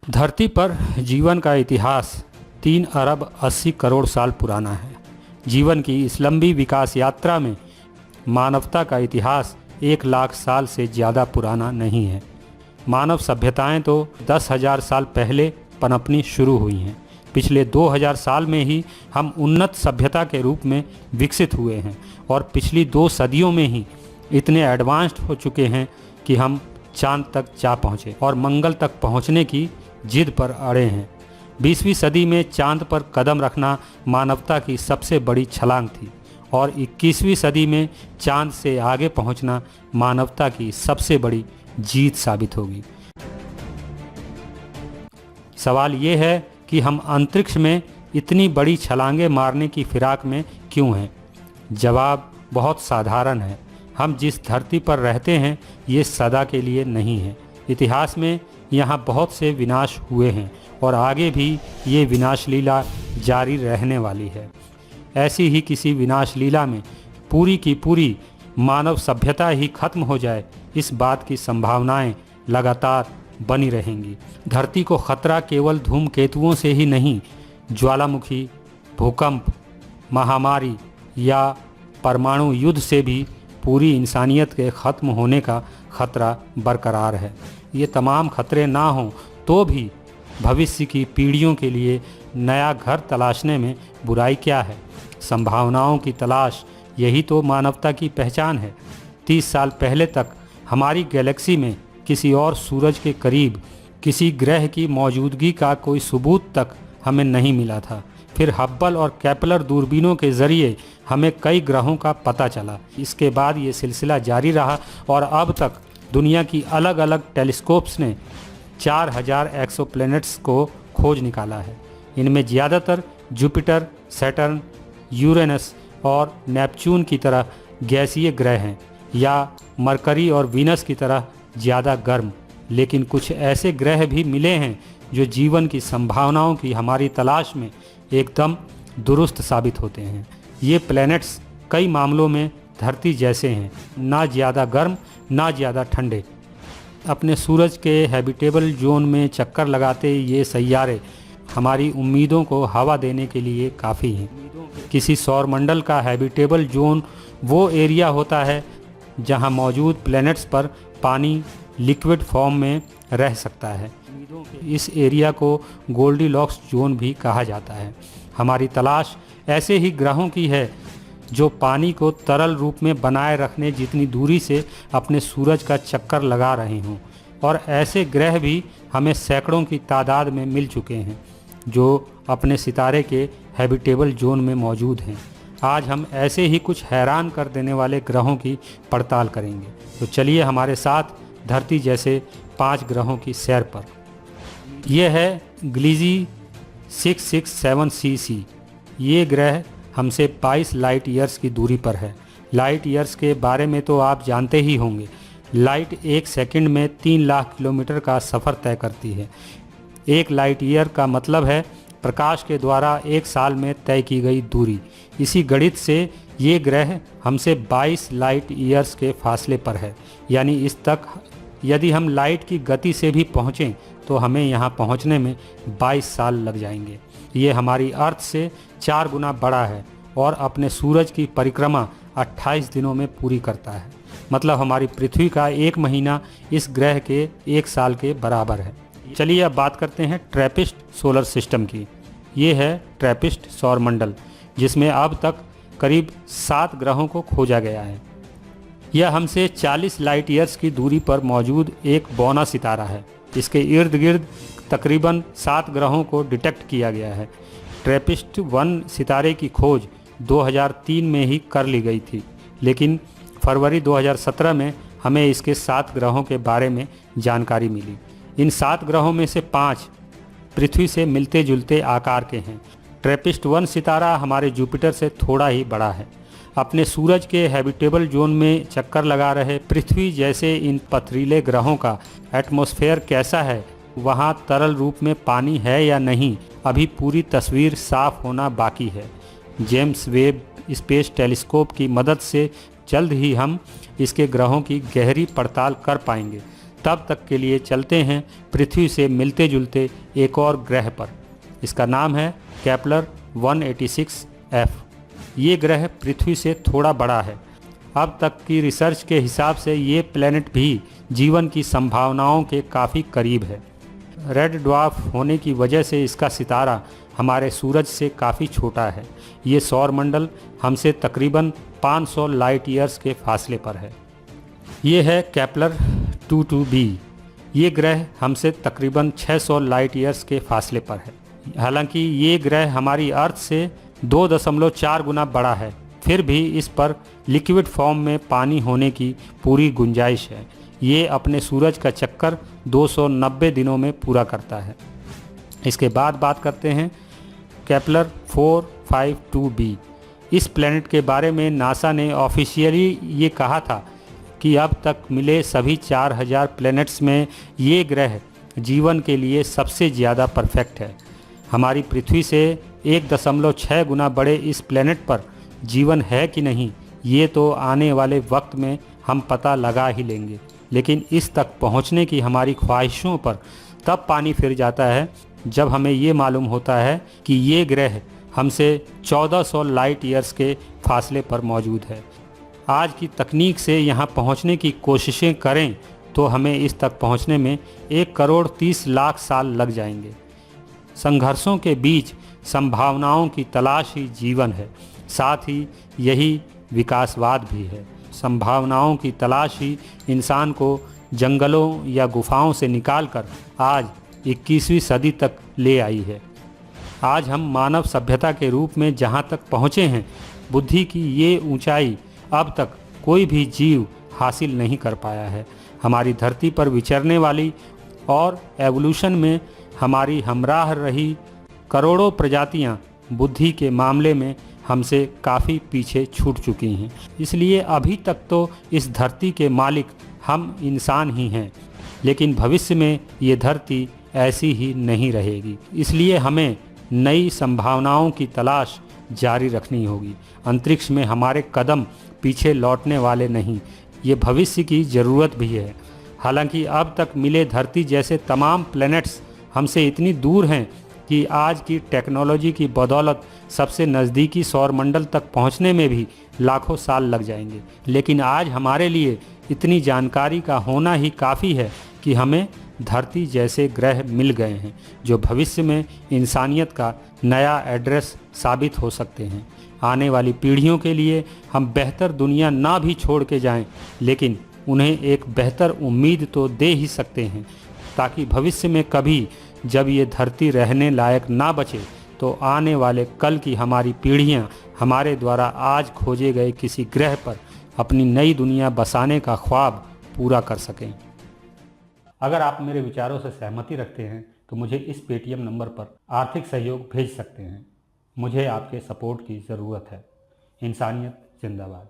धरती पर जीवन का इतिहास 3 अरब 80 करोड़ साल पुराना है। जीवन की इस लंबी विकास यात्रा में मानवता का इतिहास 1 लाख साल से ज़्यादा पुराना नहीं है। मानव सभ्यताएं तो 10,000 साल पहले पनपनी शुरू हुई हैं। पिछले 2000 साल में ही हम उन्नत सभ्यता के रूप में विकसित हुए हैं और पिछली 2 सदियों में ही इतने एडवांस्ड हो चुके हैं कि हम चांद तक जा पहुँचे और मंगल तक पहुँचने की जिद पर अड़े हैं। 20वीं सदी में चांद पर कदम रखना मानवता की सबसे बड़ी छलांग थी और 21वीं सदी में चांद से आगे पहुंचना मानवता की सबसे बड़ी जीत साबित होगी। सवाल ये है कि हम अंतरिक्ष में इतनी बड़ी छलांगें मारने की फिराक में क्यों हैं? जवाब बहुत साधारण है। हम जिस धरती पर रहते हैं ये सदा के लिए नहीं है। इतिहास में यहाँ बहुत से विनाश हुए हैं और आगे भी ये विनाश लीला जारी रहने वाली है। ऐसी ही किसी विनाश लीला में पूरी की पूरी मानव सभ्यता ही खत्म हो जाए, इस बात की संभावनाएं लगातार बनी रहेंगी। धरती को खतरा केवल धूमकेतुओं से ही नहीं, ज्वालामुखी, भूकंप, महामारी या परमाणु युद्ध से भी पूरी इंसानियत के खत्म होने का खतरा बरकरार है। ये तमाम खतरे ना हों तो भी भविष्य की पीढ़ियों के लिए नया घर तलाशने में बुराई क्या है? संभावनाओं की तलाश, यही तो मानवता की पहचान है। 30 साल पहले तक हमारी गैलेक्सी में किसी और सूरज के करीब किसी ग्रह की मौजूदगी का कोई सबूत तक हमें नहीं मिला था। फिर हब्बल और केपलर दूरबीनों के ज़रिए हमें कई ग्रहों का पता चला। इसके बाद ये सिलसिला जारी रहा और अब तक दुनिया की अलग अलग टेलीस्कोप्स ने 4000 एक्सोप्लैनेट्स को खोज निकाला है। इनमें ज़्यादातर जुपिटर, सैटर्न, यूरेनस और नेपच्यून की तरह गैसीय ग्रह हैं या मरकरी और वीनस की तरह ज़्यादा गर्म। लेकिन कुछ ऐसे ग्रह भी मिले हैं जो जीवन की संभावनाओं की हमारी तलाश में एकदम दुरुस्त साबित होते हैं। ये प्लैनेट्स कई मामलों में धरती जैसे हैं, ना ज़्यादा गर्म ना ज़्यादा ठंडे। अपने सूरज के हैबिटेबल जोन में चक्कर लगाते ये सैयारे हमारी उम्मीदों को हवा देने के लिए काफ़ी हैं। किसी सौरमंडल का हैबिटेबल जोन वो एरिया होता है जहां मौजूद प्लैनेट्स पर पानी लिक्विड फॉर्म में रह सकता है। इस एरिया को गोल्डीलॉक्स जोन भी कहा जाता है। हमारी तलाश ऐसे ही ग्रहों की है जो पानी को तरल रूप में बनाए रखने जितनी दूरी से अपने सूरज का चक्कर लगा रहे हों। और ऐसे ग्रह भी हमें सैकड़ों की तादाद में मिल चुके हैं जो अपने सितारे के हैबिटेबल जोन में मौजूद हैं। आज हम ऐसे ही कुछ हैरान कर देने वाले ग्रहों की पड़ताल करेंगे। तो चलिए हमारे साथ धरती जैसे 5 ग्रहों की सैर पर। यह है ग्लीजी 667cc। ये ग्रह हमसे 22 लाइट ईयर्स की दूरी पर है। लाइट ईयर्स के बारे में तो आप जानते ही होंगे। लाइट 1 सेकंड में 3 लाख किलोमीटर का सफ़र तय करती है। 1 लाइट ईयर का मतलब है प्रकाश के द्वारा 1 साल में तय की गई दूरी। इसी गणित से ये ग्रह हमसे 22 लाइट ईयर्स के फासले पर है। यानी इस तक यदि हम लाइट की गति से भी पहुँचें तो हमें यहाँ पहुँचने में 22 साल लग जाएंगे। ये हमारी अर्थ से 4 गुना बड़ा है और अपने सूरज की परिक्रमा 28 दिनों में पूरी करता है। मतलब हमारी पृथ्वी का 1 महीना इस ग्रह के 1 साल के बराबर है। चलिए अब बात करते हैं ट्रैपिस्ट सोलर सिस्टम की। ये है ट्रैपिस्ट सौरमंडल, जिसमें अब तक करीब 7 ग्रहों को खोजा गया है। यह हमसे 40 लाइट ईयर्स की दूरी पर मौजूद एक बौना सितारा है। इसके इर्द गिर्द तकरीबन 7 ग्रहों को डिटेक्ट किया गया है। ट्रैपिस्ट 1 सितारे की खोज 2003 में ही कर ली गई थी, लेकिन फरवरी 2017 में हमें इसके 7 ग्रहों के बारे में जानकारी मिली। इन 7 ग्रहों में से 5 पृथ्वी से मिलते जुलते आकार के हैं। ट्रैपिस्ट 1 सितारा हमारे जुपिटर से थोड़ा ही बड़ा है। अपने सूरज के हैबिटेबल जोन में चक्कर लगा रहे पृथ्वी जैसे इन पथरीले ग्रहों का एटमॉस्फेयर कैसा है, वहाँ तरल रूप में पानी है या नहीं, अभी पूरी तस्वीर साफ होना बाकी है। जेम्स वेब स्पेस टेलीस्कोप की मदद से जल्द ही हम इसके ग्रहों की गहरी पड़ताल कर पाएंगे। तब तक के लिए चलते हैं पृथ्वी से मिलते जुलते एक और ग्रह पर। इसका नाम है केपलर 186f। ये ग्रह पृथ्वी से थोड़ा बड़ा है। अब तक की रिसर्च के हिसाब से ये प्लैनेट भी जीवन की संभावनाओं के काफ़ी करीब है। रेड ड्वार्फ होने की वजह से इसका सितारा हमारे सूरज से काफ़ी छोटा है। ये सौरमंडल हमसे तकरीबन 500 लाइट ईयर्स के फासले पर है। ये है केपलर 22b। ये ग्रह हमसे तकरीबन 600 लाइट ईयर्स के फासले पर है। हालांकि ये ग्रह हमारी अर्थ से 2.4 गुना बड़ा है, फिर भी इस पर लिक्विड फॉर्म में पानी होने की पूरी गुंजाइश है। ये अपने सूरज का चक्कर 290 दिनों में पूरा करता है। इसके बाद बात करते हैं केपलर 452b। इस प्लैनेट के बारे में नासा ने ऑफिशियली ये कहा था कि अब तक मिले सभी 4000 प्लैनेट्स में ये ग्रह जीवन के लिए सबसे ज़्यादा परफेक्ट है। हमारी पृथ्वी से 1.6 गुना बड़े इस प्लैनेट पर जीवन है कि नहीं, ये तो आने वाले वक्त में हम पता लगा ही लेंगे। लेकिन इस तक पहुंचने की हमारी ख्वाहिशों पर तब पानी फिर जाता है जब हमें ये मालूम होता है कि ये ग्रह हमसे 1400 लाइट ईयर्स के फासले पर मौजूद है। आज की तकनीक से यहाँ पहुँचने की कोशिशें करें तो हमें इस तक पहुँचने में 1,30,00,000 साल लग जाएंगे। संघर्षों के बीच संभावनाओं की तलाश ही जीवन है, साथ ही यही विकासवाद भी है। संभावनाओं की तलाश ही इंसान को जंगलों या गुफाओं से निकालकर आज 21वीं सदी तक ले आई है। आज हम मानव सभ्यता के रूप में जहाँ तक पहुँचे हैं, बुद्धि की ये ऊंचाई अब तक कोई भी जीव हासिल नहीं कर पाया है। हमारी धरती पर विचरने वाली और एवोल्यूशन में हमारी हमराह रही करोड़ों प्रजातियां बुद्धि के मामले में हमसे काफ़ी पीछे छूट चुकी हैं। इसलिए अभी तक तो इस धरती के मालिक हम इंसान ही हैं, लेकिन भविष्य में ये धरती ऐसी ही नहीं रहेगी। इसलिए हमें नई संभावनाओं की तलाश जारी रखनी होगी। अंतरिक्ष में हमारे कदम पीछे लौटने वाले नहीं, ये भविष्य की ज़रूरत भी है। हालांकि अब तक मिले धरती जैसे तमाम प्लैनेट्स हमसे इतनी दूर हैं कि आज की टेक्नोलॉजी की बदौलत सबसे नज़दीकी सौरमंडल तक पहुंचने में भी लाखों साल लग जाएंगे। लेकिन आज हमारे लिए इतनी जानकारी का होना ही काफ़ी है कि हमें धरती जैसे ग्रह मिल गए हैं जो भविष्य में इंसानियत का नया एड्रेस साबित हो सकते हैं। आने वाली पीढ़ियों के लिए हम बेहतर दुनिया ना भी छोड़ के जाएं, लेकिन उन्हें एक बेहतर उम्मीद तो दे ही सकते हैं, ताकि भविष्य में कभी जब ये धरती रहने लायक ना बचे तो आने वाले कल की हमारी पीढ़ियां हमारे द्वारा आज खोजे गए किसी ग्रह पर अपनी नई दुनिया बसाने का ख्वाब पूरा कर सकें। अगर आप मेरे विचारों से सहमति रखते हैं तो मुझे इस पेटीएम नंबर पर आर्थिक सहयोग भेज सकते हैं। मुझे आपके सपोर्ट की ज़रूरत है। इंसानियत जिंदाबाद।